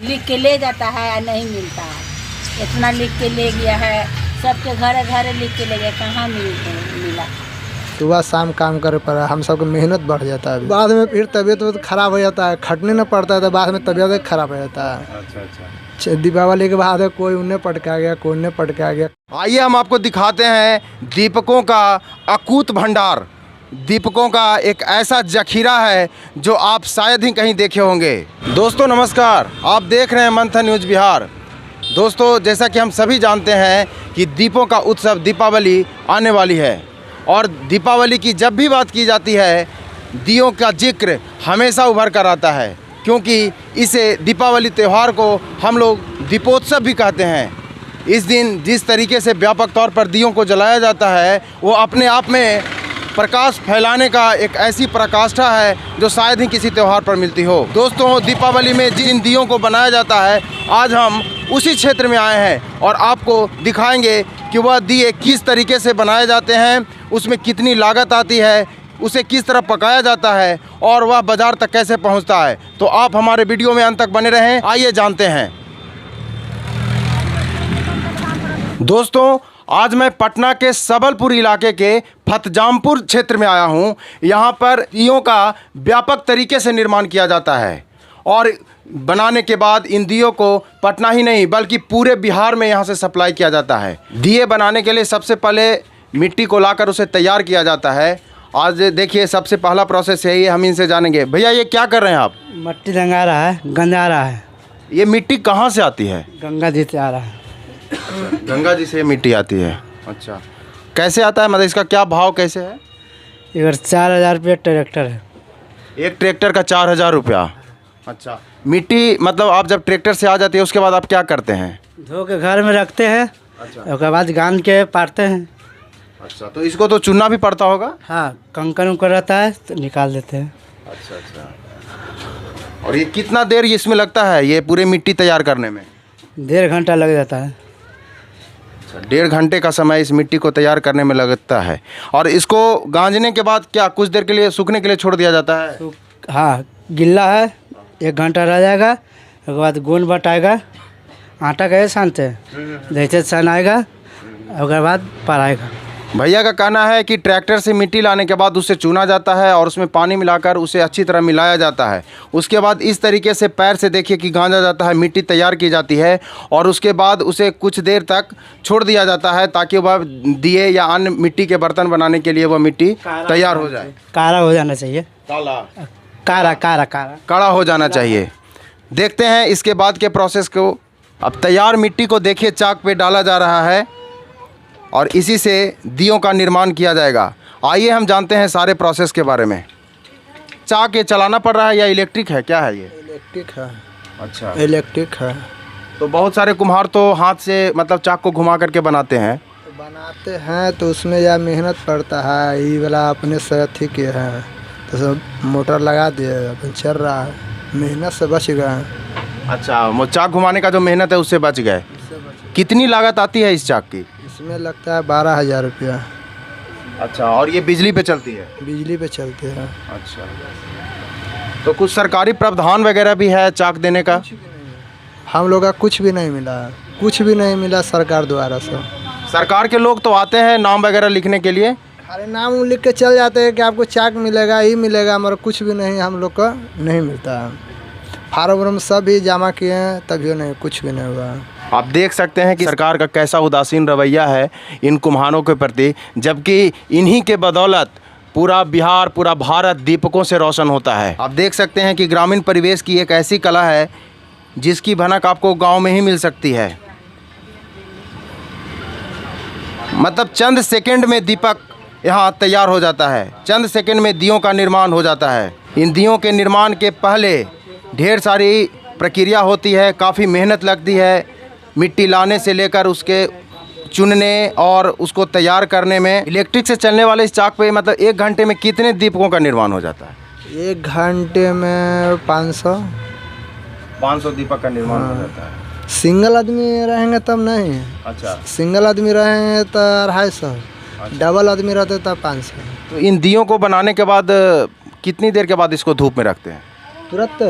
लिख के ले जाता है या नहीं मिलता है। इतना लिख के ले गया है, सबके घरे घरे लिख के ले गया, कहाँ मिला। सुबह शाम काम करे पड़ा, हम सबको मेहनत बढ़ जाता है। बाद में फिर तबीयत खराब हो जाता है, खटने न पड़ता है तो बाद में तबीयत खराब हो जाता है। अच्छा। दीपावली के बाद कोई उन्हें पटका गया, कोई उन्हें पटका गया। आइए हम आपको दिखाते हैं दीपकों का अकूत भंडार। दीपकों का एक ऐसा जखीरा है जो आप शायद ही कहीं देखे होंगे। दोस्तों नमस्कार, आप देख रहे हैं मंथन न्यूज़ बिहार। दोस्तों जैसा कि हम सभी जानते हैं कि दीपों का उत्सव दीपावली आने वाली है और दीपावली की जब भी बात की जाती है दियों का जिक्र हमेशा उभर कर आता है, क्योंकि इसे दीपावली त्यौहार को हम लोग दीपोत्सव भी कहते हैं। इस दिन जिस तरीके से व्यापक तौर पर दियों को जलाया जाता है वो अपने आप में प्रकाश फैलाने का एक ऐसी पराकाष्ठा है जो शायद ही किसी त्यौहार पर मिलती हो। दोस्तों दीपावली में जिन दियों को बनाया जाता है आज हम उसी क्षेत्र में आए हैं और आपको दिखाएंगे कि वह दिए किस तरीके से बनाए जाते हैं, उसमें कितनी लागत आती है, उसे किस तरह पकाया जाता है और वह बाज़ार तक कैसे पहुंचता है। तो आप हमारे वीडियो में अंत तक बने रहें, आइए जानते हैं। दोस्तों आज मैं पटना के सबलपुर इलाके के फतजामपुर क्षेत्र में आया हूं। यहां पर दियों का व्यापक तरीके से निर्माण किया जाता है और बनाने के बाद इन दियों को पटना ही नहीं बल्कि पूरे बिहार में यहां से सप्लाई किया जाता है। दिए बनाने के लिए सबसे पहले मिट्टी को लाकर उसे तैयार किया जाता है। आज देखिए सबसे पहला प्रोसेस है ये, हम इनसे जानेंगे। भैया ये क्या कर रहे हैं आप? मट्टी रंगा रहा है, गंजा रहा है। ये मिट्टी कहाँ से आती है? गंगा जी से आ रहा है। गंगा जी से मिट्टी आती है। अच्छा, कैसे आता है, मतलब इसका क्या भाव कैसे है? इधर 4,000 रुपये ट्रैक्टर है। एक ट्रैक्टर का 4,000 रुपया। अच्छा, मिट्टी मतलब आप जब ट्रैक्टर से आ जाती है उसके बाद आप क्या करते हैं? धो के घर में रखते हैं। अच्छा। उसके बाद गान के पारते हैं। अच्छा, तो इसको तो चुनना भी पड़ता होगा? हाँ, कंकड़ उंकड़ रहता है तो निकाल देते हैं। अच्छा अच्छा। और ये कितना देर इसमें लगता है ये पूरे मिट्टी तैयार करने में? 1.5 घंटा लग जाता है। अच्छा, 1.5 घंटे का समय इस मिट्टी को तैयार करने में लगता है। और इसको गांजने के बाद क्या कुछ देर के लिए सूखने के लिए छोड़ दिया जाता है? हाँ, गिल्ला है, 1 घंटा रह जाएगा। उसके बाद गोंद बटाएगा, आटा कैसे सानते हैं जैसे सन आएगा, उसके बाद पराएगा। भैया का कहना है कि ट्रैक्टर से मिट्टी लाने के बाद उसे चुना जाता है और उसमें पानी मिलाकर उसे अच्छी तरह मिलाया जाता है। उसके बाद इस तरीके से पैर से देखिए कि गांजा जाता है, मिट्टी तैयार की जाती है और उसके बाद उसे कुछ देर तक छोड़ दिया जाता है ताकि वह दिए या अन्य मिट्टी के बर्तन बनाने के लिए वह मिट्टी तैयार हो जाए। काला हो जाना चाहिए। काला काला काला कड़ा हो जाना चाहिए। देखते हैं इसके बाद के प्रोसेस को। अब तैयार मिट्टी को देखिए चाक पे डाला जा रहा है और इसी से दियों का निर्माण किया जाएगा। आइए हम जानते हैं सारे प्रोसेस के बारे में। चाक ये चलाना पड़ रहा है या इलेक्ट्रिक है, क्या है ये? इलेक्ट्रिक है। अच्छा, इलेक्ट्रिक है। तो बहुत सारे कुम्हार तो हाथ से मतलब चाक को घुमा करके बनाते हैं। बनाते हैं तो उसमें यह मेहनत पड़ता है। ये वाला अपने से अथी के है तो सब मोटर लगा दिए, अपन चल रहा है, मेहनत से बच गए। अच्छा, वो चाक घुमाने का जो मेहनत है उससे बच गए। कितनी लागत आती है इस चाक की? इसमें लगता है 12,000 रुपया। अच्छा, और ये बिजली पे चलती है? बिजली पे चलते हैं। अच्छा, तो कुछ सरकारी प्रावधान वगैरह भी है चाक देने का? हम लोग का कुछ भी नहीं मिला, कुछ भी नहीं मिला सरकार द्वारा से। सरकार के लोग तो आते हैं नाम वगैरह लिखने के लिए? अरे नाम लिख के चल जाते हैं कि आपको चाक मिलेगा ही मिलेगा, मगर कुछ भी नहीं हम लोग का नहीं मिलता है। फार्म वार्म सब भी जमा किए हैं तभी नहीं, कुछ भी नहीं हुआ। आप देख सकते हैं कि सरकार का कैसा उदासीन रवैया है इन कुम्हारों के प्रति, जबकि इन्हीं के बदौलत पूरा बिहार, पूरा भारत दीपकों से रोशन होता है। आप देख सकते हैं कि ग्रामीण परिवेश की एक ऐसी कला है जिसकी भनक आपको गांव में ही मिल सकती है। मतलब चंद सेकंड में दीपक यहाँ तैयार हो जाता है, चंद सेकंड में दियों का निर्माण हो जाता है। इन दियों के निर्माण के पहले ढेर सारी प्रक्रिया होती है, काफ़ी मेहनत लगती है। मिट्टी लाने से लेकर उसके चुनने और उसको तैयार करने में। इलेक्ट्रिक से चलने वाले इस चाक पे मतलब 1 घंटे में कितने दीपकों का निर्माण हो जाता है? 1 घंटे में 500 दीपक का निर्माण हो जाता है। सिंगल आदमी रहेंगे तब नहीं। अच्छा, सिंगल आदमी रहेंगे तो 250, डबल आदमी रहते तब 500। तो इन दियों को बनाने के बाद कितनी देर के बाद इसको धूप में रखते हैं? तुरंत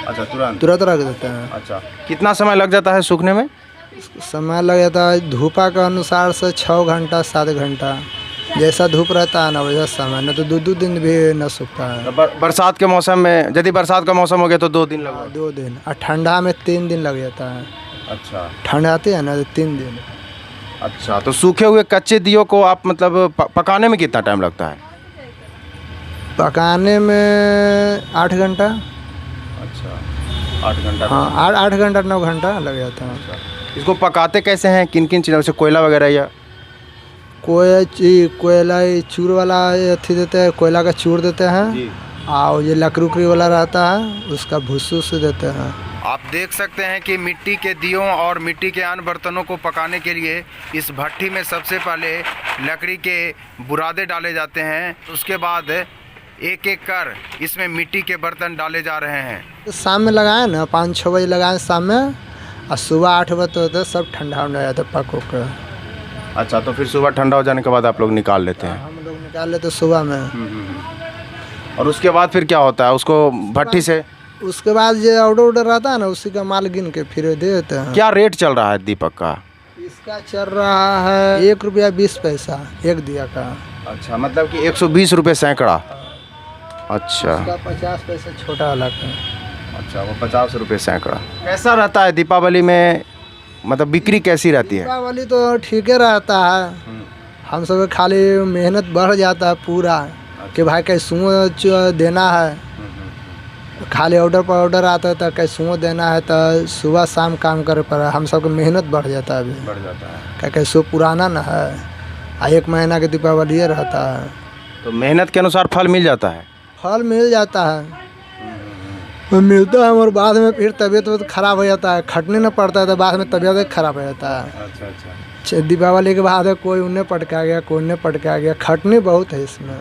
अच्छा, तुरंत तुरंत रख देते हैं। अच्छा, कितना समय लग जाता है सूखने में? समय लग जाता है धूपा के अनुसार से 6 घंटा 7 घंटा, जैसा धूप रहता है ना वैसा समय, न तो 2 दिन भी न सूखता है। बरसात के मौसम में, यदि बरसात का मौसम हो गया तो 2 दिन लगेगा। 2 दिन, और ठंडा में 3 दिन लग जाता है। अच्छा, ठंड आती है ना तो 3 दिन। अच्छा, तो सूखे हुए कच्चे दियों को आप मतलब पकाने में कितना टाइम लगता है? पकाने में 8 घंटा। अच्छा, 8 घंटा। हाँ, 8 घंटा 9 घंटा लग जाता है। इसको पकाते कैसे हैं, किन किन चीज़ों से, कोयला वगैरह या? कोयला चूर वाला अथी देते हैं, कोयला का चूर देते हैं, और ये लकड़ी उकड़ी वाला रहता है उसका भूसू से देते हैं। आप देख सकते हैं कि मिट्टी के दियों और मिट्टी के अन्य बर्तनों को पकाने के लिए इस भट्टी में सबसे पहले लकड़ी के बुरादे डाले जाते हैं, उसके बाद एक एक कर इसमें मिट्टी के बर्तन डाले जा रहे हैं। शाम में लगाए ना, 5-6 बजे लगाए शाम में, और सुबह 8 बजे होते सब ठंडा हो जाता है पक के। अच्छा, तो फिर सुबह ठंडा हो जाने के बाद आप लोग निकाल लेते हैं? हम लोग निकाल लेते सुबह में। और उसके बाद फिर क्या होता है उसको भट्टी से? उसके बाद जो ऑर्डर रहता है ना उसी का माल गिन के फिर दे देते हैं। क्या रेट चल रहा है दीपक का? इसका चल रहा है 1 रुपया 20 पैसा एक दिया का। अच्छा, मतलब कि 120 रुपये सैकड़ा। अच्छा, उसका 50 पैसा छोटा वाला का। अच्छा, वो 50 रुपये सैकड़ा। कैसा रहता है दीपावली में, मतलब बिक्री कैसी रहती है? दीपावली तो ठीक ही रहता है। हम सब खाली मेहनत बढ़ जाता है पूरा कि भाई कैसुओं देना है। खाली ऑर्डर पर ऑर्डर आता है तो कैसुओं देना है, तो सुबह शाम काम करे पर हम सबको मेहनत बढ़ जाता है। अभी बढ़ जाता है क्या कैसुओ पुराना ना है, 1 महीना के दीपावली रहता है, तो मेहनत के अनुसार फल मिल जाता है। फल मिल जाता है, मिलता है, और बाद में फिर तबीयत खराब हो जाता है, खटने न पड़ता है तो बाद में तबीयत खराब हो जाता है। अच्छा अच्छा। दीपावली के बाद कोई उन्हें पटका गया, कोई उन्हें पटका गया, खटनी बहुत है इसमें।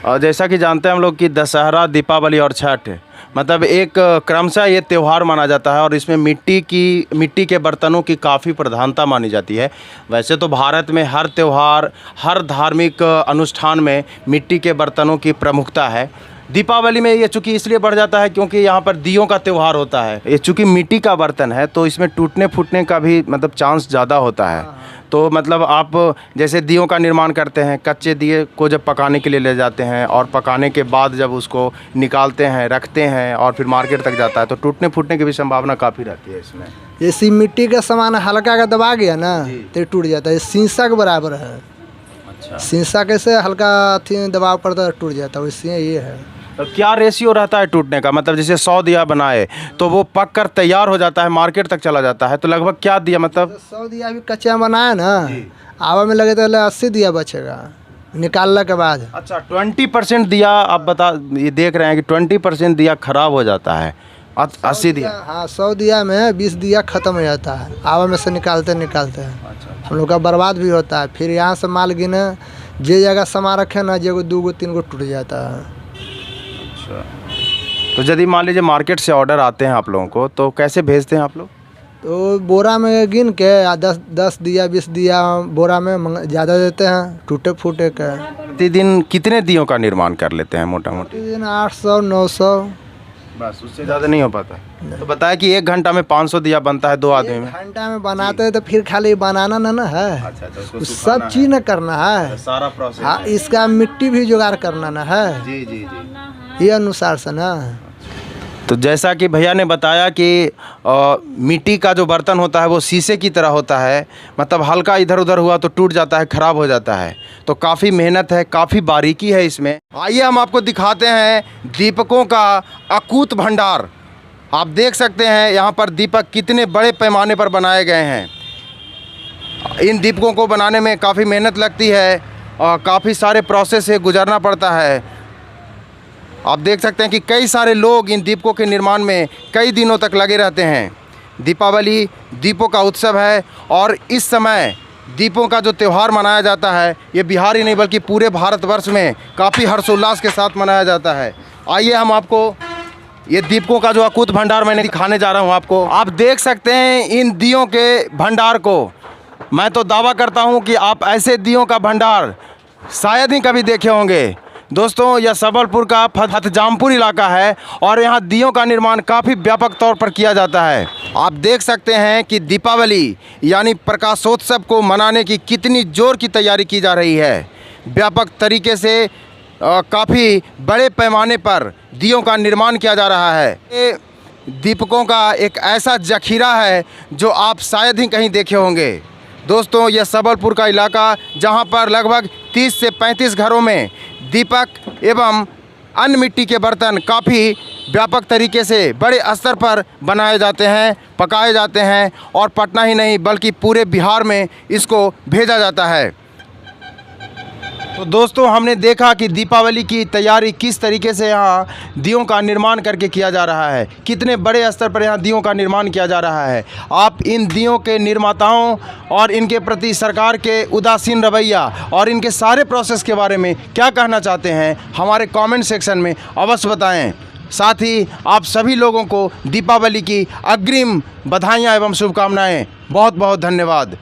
और जैसा कि जानते हैं हम लोग कि दशहरा, दीपावली और छठ मतलब एक क्रमशः ये त्यौहार माना जाता है, और इसमें मिट्टी के बर्तनों की काफ़ी प्रधानता मानी जाती है। वैसे तो भारत में हर त्यौहार, हर धार्मिक अनुष्ठान में मिट्टी के बर्तनों की प्रमुखता है। दीपावली में ये चूँकि इसलिए बढ़ जाता है क्योंकि यहाँ पर दियों का त्यौहार होता है। ये चूँकि मिट्टी का बर्तन है तो इसमें टूटने फूटने का भी मतलब चांस ज़्यादा होता है। तो मतलब आप जैसे दियों का निर्माण करते हैं, कच्चे दिए को जब पकाने के लिए ले जाते हैं और पकाने के बाद जब उसको निकालते हैं, रखते हैं और फिर मार्केट तक जाता है, तो टूटने फूटने की भी संभावना काफ़ी रहती है इसमें। जैसे मिट्टी का सामान हल्का का दबा गया ना तो टूट जाता है, शीशा के बराबर है। अच्छा, शीशा कैसे हल्का अथी दबाव पड़ता है टूट जाता है, वैसे ये है। तो क्या रेशियो रहता है टूटने का? मतलब जैसे 100 दिया बनाए तो वो पक कर तैयार हो जाता है, मार्केट तक चला जाता है, तो लगभग क्या दिया, मतलब 100 दिया भी कच्चा बनाया ना, आवा में लगे तो 80 दिया बचेगा निकालने के बाद। अच्छा, 20% दिया आप ये देख रहे हैं कि 20% दिया खराब हो जाता है, 80 दिया। हाँ, 100 दिया में 20 दिया खत्म हो जाता है, आवा में से निकालते हैं। अच्छा, हम लोग का बर्बाद भी होता है। फिर यहाँ से माल गिने जे जगह सामान रखे ना, जे 2 3 गो टूट जाता है। तो यदि मान लीजिए मार्केट से ऑर्डर आते हैं आप लोगों को, तो कैसे भेजते हैं आप लोग? तो बोरा में गिन के 10 दिया 20 दिया बोरा में ज़्यादा देते हैं, टूटे फूटे के। प्रतिदिन कितने दियों का निर्माण कर लेते हैं मोटा मोटी? प्रतिदिन 800 900, बस उससे ज़्यादा नहीं हो पाता। तो बताया कि 1 घंटा में 500 दिया बनता है 2 आदमी में। 1 घंटा में बनाते हैं तो फिर खाली बनाना ना है। अच्छा, तो सब चीज़ न करना है, सारा प्रोसेस। हाँ, इसका मिट्टी भी जुगाड़ करना ना है, जी जी जी, ये अनुसार से ना। तो जैसा कि भैया ने बताया कि मिट्टी का जो बर्तन होता है वो शीशे की तरह होता है, मतलब हल्का इधर उधर हुआ तो टूट जाता है, ख़राब हो जाता है। तो काफ़ी मेहनत है, काफ़ी बारीकी है इसमें। आइए हम आपको दिखाते हैं दीपकों का अकूत भंडार। आप देख सकते हैं यहाँ पर दीपक कितने बड़े पैमाने पर बनाए गए हैं। इन दीपकों को बनाने में काफ़ी मेहनत लगती है और काफ़ी सारे प्रोसेस से गुजरना पड़ता है। आप देख सकते हैं कि कई सारे लोग इन दीपकों के निर्माण में कई दिनों तक लगे रहते हैं। दीपावली दीपों का उत्सव है और इस समय दीपों का जो त्यौहार मनाया जाता है ये बिहार ही नहीं बल्कि पूरे भारतवर्ष में काफ़ी हर्षोल्लास के साथ मनाया जाता है। आइए हम आपको ये दीपकों का जो अकूत भंडार मैंने दिखाने जा रहा हूँ आपको। आप देख सकते हैं इन दियों के भंडार को। मैं तो दावा करता हूँ कि आप ऐसे दियों का भंडार शायद ही कभी देखे होंगे। दोस्तों यह सबलपुर का फतेहजामपुर इलाका है और यहाँ दियों का निर्माण काफ़ी व्यापक तौर पर किया जाता है। आप देख सकते हैं कि दीपावली यानी प्रकाशोत्सव को मनाने की कितनी जोर की तैयारी की जा रही है। व्यापक तरीके से काफ़ी बड़े पैमाने पर दियों का निर्माण किया जा रहा है। ये दीपकों का एक ऐसा जखीरा है जो आप शायद ही कहीं देखे होंगे। दोस्तों यह सबलपुर का इलाका जहां पर लगभग 30 से 35 घरों में दीपक एवं अन्य मिट्टी के बर्तन काफ़ी व्यापक तरीके से बड़े स्तर पर बनाए जाते हैं, पकाए जाते हैं और पटना ही नहीं बल्कि पूरे बिहार में इसको भेजा जाता है। तो दोस्तों हमने देखा कि दीपावली की तैयारी किस तरीके से यहाँ दियों का निर्माण करके किया जा रहा है, कितने बड़े स्तर पर यहाँ दियों का निर्माण किया जा रहा है। आप इन दियों के निर्माताओं और इनके प्रति सरकार के उदासीन रवैया और इनके सारे प्रोसेस के बारे में क्या कहना चाहते हैं हमारे कमेंट सेक्शन में अवश्य बताएं। साथ ही आप सभी लोगों को दीपावली की अग्रिम बधाइयाँ एवं शुभकामनाएँ। बहुत बहुत धन्यवाद।